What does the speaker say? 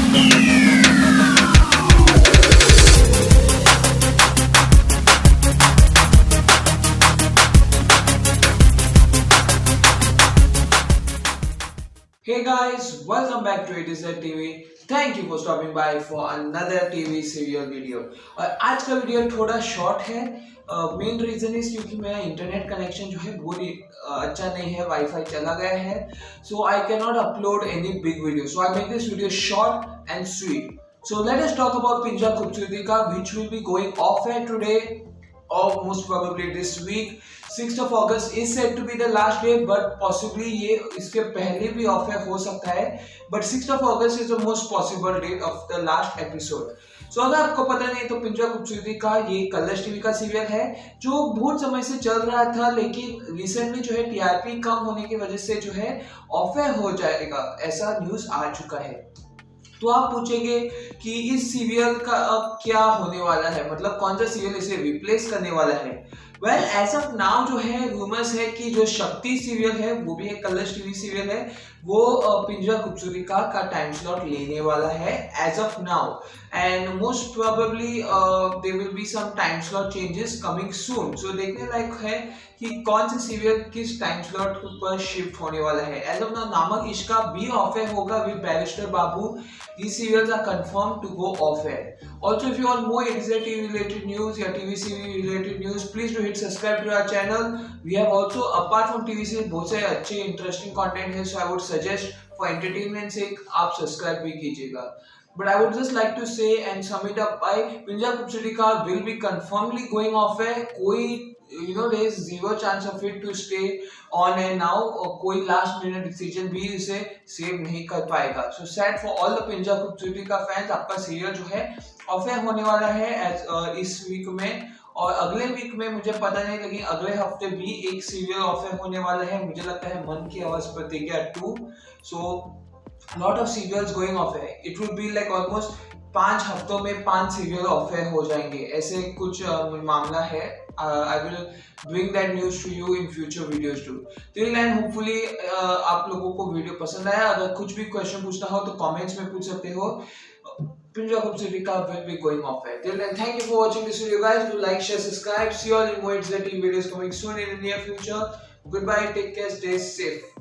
Hey guys, welcome back to Epiosde TV. Thank you for stopping by for another TV serial video. और आज का video थोड़ा short है. Main reason is क्योंकि मेरा internet connection जो है वो अच्छा नहीं है, वाईफाई चला गया है, so I can not upload any big video. So I make this video short and sweet. So let us talk about Pinjra Khubsurti ka, which will be going off air today or most probably this week. 6th of August is said to be the last day, but possibly ये इसके पहले भी off air हो सकता है. But 6th of August is the most possible date of the last episode. So अगर आपको पता नहीं तो पिंजरा खूबसूरती का ये कलर्स टीवी का सीरियल है जो बहुत समय से चल रहा था, लेकिन रिसेंटली जो है टीआरपी कम होने की वजह से जो है ऑफ एयर हो जाएगा, ऐसा न्यूज आ चुका है. तो आप पूछेंगे कि इस सीरियल का अब क्या होने वाला है, मतलब कौन सा सीरियल इसे रिप्लेस करने वाला है. वेल एज ऑफ नाउ जो है रूमर्स है कि जो शक्ति सीरियल है वो भी एक कलर्स टीवी सीरियल है, वो पिंजरा खूबसूरती का टाइम स्लॉट लेने वाला है as of now. And most probably there will be some time slot changes coming soon. So देखने लायक है कि कौन से सीरियल किस टाइम स्लॉट पर शिफ्ट होने वाला है. एज ऑफ नाउ नामक इश्क भी ऑफ एयर होगा with barrister Babu. These serials are confirmed to go off air. Also, if you want more Epiosde TV related news or TV series related news, please do hit subscribe to our channel. We have also, apart from TV series, बहुत से अच्छे interesting content है, so I would suggest for entertainment sake आप subscribe भी कीजिएगा. But I would just like to say and sum it up by Pinjra Khubsurti ka will be confirmedly going off air. कोई there is zero chance of it to stay on air now. कोई last minute decision भी इसे save नहीं कर पाएगा. So sad for all the पिंजरा खूबसूरती का fans. आपका सीरियल जो है ऑफ एयर होने वाला है इस वीक में, और अगले वीक में मुझे पता नहीं, लेकिन अगले हफ्ते भी एक सीरियल ऑफ एयर होने वाला है. मुझे लगता है मन की आवाज प्रतिज्ञा 2. So lot of serials going off air. It will be like almost 5 हफ्तों में 5 सीरियल ऑफ एयर हो जाएंगे, ऐसे कुछ मामला है. I will bring that news to you in future videos too. Till then, hopefully आप लोगों को वीडियो पसंद आया. अगर कुछ भी क्वेश्चन पूछना हो तो कमेंट्स में पूछ सकते हो. Pinjra Khubsurti ka will be going off air. Till then, thank you for watching this video, guys. Do like, share, subscribe. See you all in more Epiosde videos coming soon in the near future. Goodbye. Take care. Stay safe.